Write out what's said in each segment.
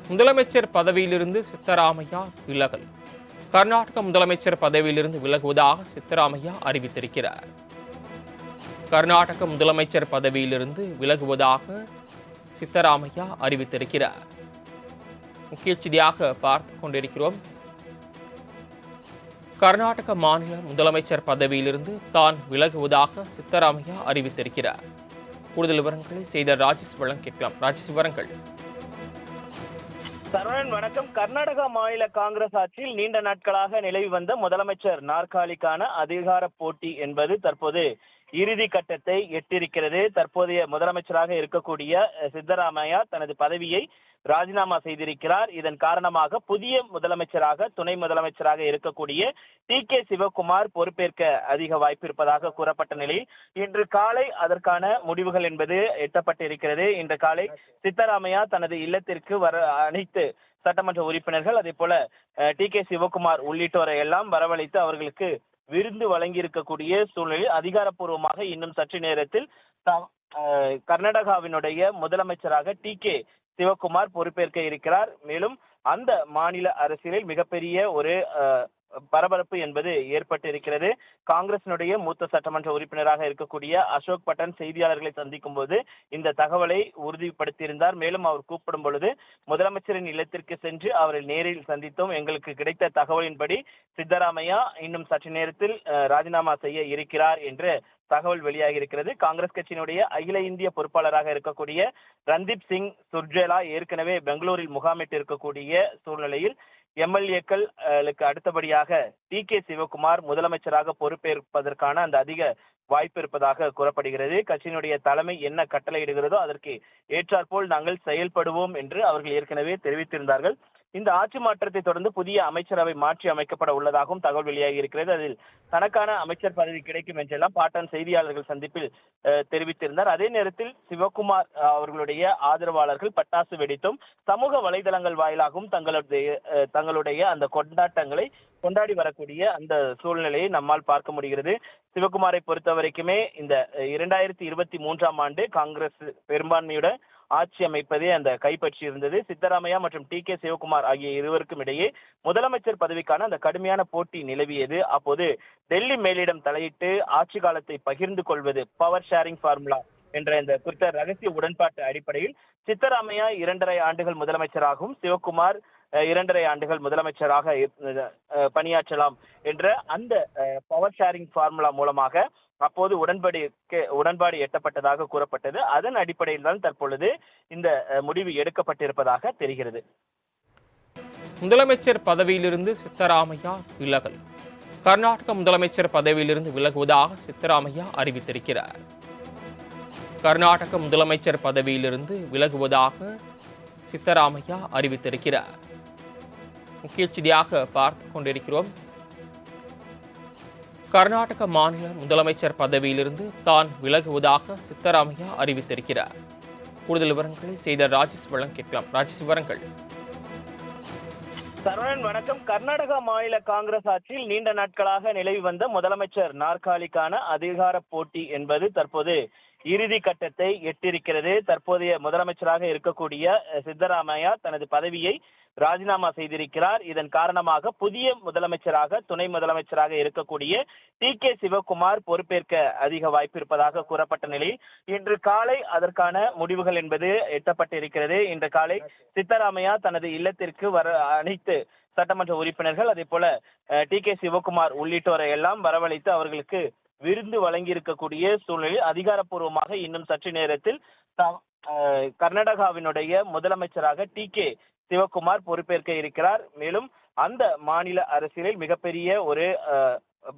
முதலமைச்சர் பதவியிலிருந்து சித்தராமையா விலகல். கர்நாடக முதலமைச்சர் பதவியிலிருந்து விலகுவதாக சித்தராமையா அறிவித்திருக்கிறார். கர்நாடக முதலமைச்சர் பதவியிலிருந்து விலகுவதாக சித்தராமையா அறிவித்திருக்கிறார். முக்கிய செய்தியாக பார்த்துக் கொண்டிருக்கிறோம். கர்நாடக மாநில முதலமைச்சர் பதவியிலிருந்து தான் விலகுவதாக சித்தராமையா அறிவித்திருக்கிறார். கூடுதல் விவரங்களை செய்த ராஜேஷ் வழங்க கேட்கலாம். ராஜேஷ், விவரங்கள். சரவணன் வணக்கம். கர்நாடகா மாநில காங்கிரஸ் ஆட்சியில் நீண்ட நாட்களாக நிலவி வந்த முதலமைச்சர் நாற்காலிக்கான அதிகார போட்டி என்பது தற்போது இறுதி கட்டத்தை எட்டிருக்கிறது. தற்போதைய முதலமைச்சராக இருக்கக்கூடிய சித்தராமையா தனது பதவியை ராஜினாமா செய்திருக்கிறார். இதன் காரணமாக புதிய முதலமைச்சராக துணை முதலமைச்சராக இருக்கக்கூடிய டி.கே. சிவகுமார் பொறுப்பேற்க அதிக வாய்ப்பு இருப்பதாக கூறப்பட்ட நிலையில் இன்று காலை அதற்கான முடிவுகள் என்பது எட்டப்பட்டிருக்கிறது. இன்று காலை சித்தராமையா தனது இல்லத்திற்கு அனைத்து சட்டமன்ற உறுப்பினர்கள், அதே போல டி.கே. சிவகுமார் உள்ளிட்டோரை எல்லாம் வரவழைத்து அவர்களுக்கு விருந்து வழங்கி இருக்கக்கூடிய சூழ்நிலையில் அதிகாரப்பூர்வமாக இன்னும் சற்று நேரத்தில் கர்நாடகாவினுடைய முதலமைச்சராக டி.கே. சிவகுமார் பொறுப்பேற்க இருக்கிறார். மேலும் அந்த மாநில அரசியலில் மிகப்பெரிய ஒரு பரபரப்பு என்பது ஏற்பட்டிருக்கிறது. காங்கிரசினுடைய மூத்த சட்டமன்ற உறுப்பினராக இருக்கக்கூடிய அசோக் பட்டன் செய்தியாளர்களை சந்திக்கும் போது இந்த தகவலை உறுதிப்படுத்தியிருந்தார். மேலும் அவர் கூப்பிடும் பொழுது முதலமைச்சரின் இல்லத்திற்கு சென்று அவரை நேரில் சந்தித்தோம். எங்களுக்கு கிடைத்த தகவலின்படி சித்தராமையா இன்னும் சற்று நேரத்தில் ராஜினாமா செய்ய இருக்கிறார் என்று தகவல் வெளியாகி இருக்கிறது. காங்கிரஸ் கட்சியினுடைய அகில இந்திய பொறுப்பாளராக இருக்கக்கூடிய ரந்தீப் சிங் சுர்ஜேலா ஏற்கனவே பெங்களூரில் முகாமிட்டு இருக்கக்கூடிய சூழ்நிலையில் எம்எல்ஏக்களுக்கு அடுத்தபடியாக டி.கே. சிவகுமார் முதலமைச்சராக பொறுப்பேற்பதற்கான அந்த அதிக வாய்ப்பு இருப்பதாக கூறப்படுகிறது. கட்சியினுடைய தலைமை என்ன கட்டளையிடுகிறதோ அதற்கு ஏற்றாற்போல் நாங்கள் செயல்படுவோம் என்று அவர்கள் ஏற்கனவே தெரிவித்திருந்தார்கள். இந்த ஆட்சி மாற்றத்தை தொடர்ந்து புதிய அமைச்சரவை மாற்றி அமைக்கப்பட உள்ளதாகவும் தகவல் வெளியாகி இருக்கிறது. அதில் தனக்கான அமைச்சர் பதவி கிடைக்கும் என்றெல்லாம் பாட்டன் செய்தியாளர்கள் சந்திப்பில் தெரிவித்திருந்தார். அதே நேரத்தில் சிவகுமார் அவர்களுடைய ஆதரவாளர்கள் பட்டாசு வெடித்தும் சமூக வலைதளங்கள் வாயிலாகவும் தங்களுடைய அந்த கொண்டாட்டங்களை கொண்டாடி வரக்கூடிய அந்த சூழ்நிலையை நம்மால் பார்க்க முடிகிறது. சிவகுமாரை பொறுத்த வரைக்குமே இந்த 2023ஆம் ஆண்டு காங்கிரஸ் பெரும்பான்மையுடன் ஆட்சி அமைப்பதே அந்த கைப்பற்றி இருந்தது. சித்தராமையா மற்றும் டி.கே. சிவகுமார் ஆகிய இருவருக்கும் இடையே முதலமைச்சர் பதவிக்கான அந்த கடுமையான போட்டி நிலவியது. அப்போது டெல்லி மேலிடம் தலையிட்டு ஆட்சி காலத்தை பகிர்ந்து கொள்வது, பவர் ஷேரிங் ஃபார்முலா என்ற இந்த குறித்த ரகசிய உடன்பாட்டு அடிப்படையில் சித்தராமையா 2.5 ஆண்டுகள் முதலமைச்சராகவும் சிவகுமார் 2.5 ஆண்டுகள் முதலமைச்சராக பணியாற்றலாம் என்ற அந்த பவர் ஷேரிங் ஃபார்முலா மூலமாக அப்போது உடன்பாடு எட்டப்பட்டதாக கூறப்பட்டது. அதன் அடிப்படையில் தான் தற்பொழுது இந்த முடிவு எடுக்கப்பட்டிருப்பதாக தெரிகிறது. முதலமைச்சர் பதவியிலிருந்து சித்தராமையா விலகல். கர்நாடக முதலமைச்சர் பதவியிலிருந்து விலகுவதாக சித்தராமையா அறிவித்திருக்கிறார். கர்நாடக முதலமைச்சர் பதவியிலிருந்து விலகுவதாக சித்தராமையா அறிவித்திருக்கிறார். முக்கிய செய்தியாக பார்த்துக் கொண்டிருக்கிறோம். கர்நாடக மாநில முதலமைச்சர் பதவியிலிருந்து தான் விலகுவதாக சித்தராமையா அறிவித்திருக்கிறார். கூடுதல் விவரங்களை செய்த ராஜேஷ் வழங்க கேட்கலாம். ராஜேஷ், விவரங்கள். சரவணன் வணக்கம். கர்நாடகா மாநில காங்கிரஸ் ஆட்சியில் நீண்ட நாட்களாக நிலவி வந்த முதலமைச்சர் நாற்காலிக்கான அதிகார போட்டி என்பது தற்போது இறுதி கட்டத்தை எட்டிருக்கிறது. தற்போதைய முதலமைச்சராக இருக்கக்கூடிய சித்தராமையா தனது பதவியை ராஜினாமா செய்திருக்கிறார். இதன் காரணமாக புதிய முதலமைச்சராக துணை முதலமைச்சராக இருக்கக்கூடிய டி.கே. சிவகுமார் பொறுப்பேற்க அதிக வாய்ப்பு இருப்பதாக கூறப்பட்ட நிலையில் இன்று காலை அதற்கான முடிவுகள் என்பது எட்டப்பட்டிருக்கிறது. இன்று காலை சித்தராமையா தனது இல்லத்திற்கு அனைத்து சட்டமன்ற உறுப்பினர்கள், அதே போல டி.கே. சிவகுமார் உள்ளிட்டோரை எல்லாம் வரவழைத்து அவர்களுக்கு விருந்து வழங்கி இருக்கக்கூடிய சூழ்நிலையில் அதிகாரப்பூர்வமாக இன்னும் சற்று நேரத்தில் கர்நாடகாவினுடைய முதலமைச்சராக டி.கே. சிவகுமார் பொறுப்பேற்க இருக்கிறார். மேலும் அந்த மாநில அரசியலில் மிகப்பெரிய ஒரு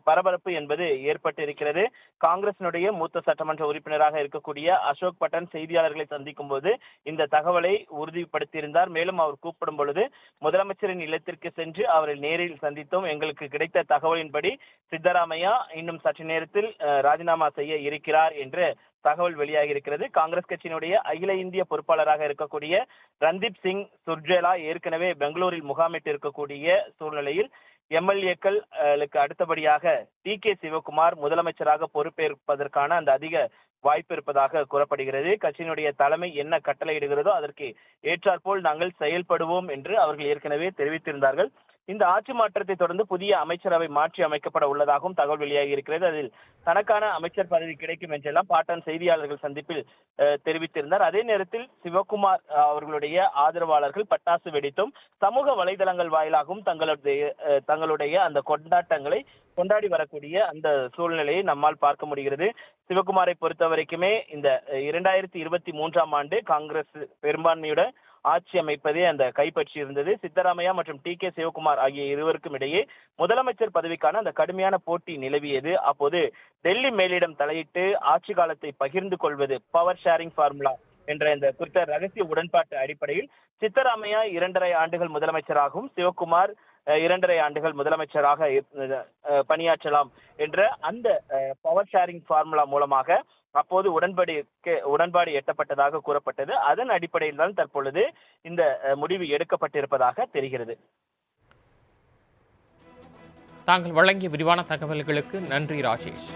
பரபரப்பு என்பது ஏற்பட்டிருக்கிறது. காங்கிரசினுடைய மூத்த சட்டமன்ற உறுப்பினராக இருக்கக்கூடிய அசோக் பட்டன் செய்தியாளர்களை சந்திக்கும் போது இந்த தகவலை உறுதிப்படுத்தியிருந்தார். மேலும் அவர் கூப்பிடும் பொழுது முதலமைச்சரின் இல்லத்திற்கு சென்று அவரை நேரில் சந்தித்தோம். எங்களுக்கு கிடைத்த தகவலின்படி சித்தராமையா இன்னும் சற்று நேரத்தில் ராஜினாமா செய்ய இருக்கிறார் என்று தகவல் வெளியாகி இருக்கிறது. காங்கிரஸ் கட்சியினுடைய அகில இந்திய பொறுப்பாளராக இருக்கக்கூடிய ரந்தீப் சிங் சுர்ஜேலா ஏற்கனவே பெங்களூரில் முகாமிட்டு இருக்கக்கூடிய சூழ்நிலையில் எம்எல்ஏக்களுக்கு அடுத்தபடியாக டி.கே. சிவகுமார் முதலமைச்சராக பொறுப்பேற்பதற்கான அந்த அதிக வாய்ப்பு இருப்பதாக கூறப்படுகிறது. கட்சியினுடைய தலைமை என்ன கட்டளையிடுகிறதோ அதற்கு ஏற்றாற்போல் நாங்கள் செயல்படுவோம் என்று அவர்கள் ஏற்கனவே தெரிவித்திருந்தார்கள். இந்த ஆட்சி மாற்றத்தை தொடர்ந்து புதிய அமைச்சரவை மாற்றி அமைக்கப்பட உள்ளதாகவும் தகவல் வெளியாகி இருக்கிறது. அதில் தனக்கான அமைச்சர் பதவி கிடைக்கும் என்றெல்லாம் பாட்டன் செய்தியாளர்கள் சந்திப்பில் தெரிவித்திருந்தார். அதே நேரத்தில் சிவகுமார் அவர்களுடைய ஆதரவாளர்கள் பட்டாசு வெடித்தும் சமூக வலைதளங்கள் வாயிலாகவும் தங்களுடைய அந்த கொண்டாட்டங்களை கொண்டாடி வரக்கூடிய அந்த சூழ்நிலையை நம்மால் பார்க்க முடிகிறது. சிவகுமாரை பொறுத்த வரைக்குமே இந்த 2023ஆம் ஆண்டு காங்கிரஸ் பெரும்பான்மையுடன் ஆட்சி அமைப்பதே அந்த கைப்பற்றி இருந்தது. சித்தராமையா மற்றும் டி.கே. சிவகுமார் ஆகிய இருவருக்கும் இடையே முதலமைச்சர் பதவிக்கான அந்த கடுமையான போட்டி நிலவியது. அப்போது டெல்லி மேலிடம் தலையிட்டு ஆட்சி காலத்தை பகிர்ந்து கொள்வது, பவர் ஷேரிங் ஃபார்முலா என்ற இந்த குறித்த ரகசிய உடன்பாட்டு அடிப்படையில் சித்தராமையா 2.5 ஆண்டுகள் முதலமைச்சராகவும் சிவகுமார் 2.5 ஆண்டுகள் முதலமைச்சராக பணியாற்றலாம் என்ற அந்த பவர் ஷேரிங் ஃபார்முலா மூலமாக அப்போது உடன்பாடு எட்டப்பட்டதாக கூறப்பட்டது. அதன் அடிப்படையில் தான் தற்பொழுது இந்த முடிவு எடுக்கப்பட்டிருப்பதாக தெரிகிறது. தாங்கள் வழங்கிய விரிவான தகவல்களுக்கு நன்றி ராஜேஷ்.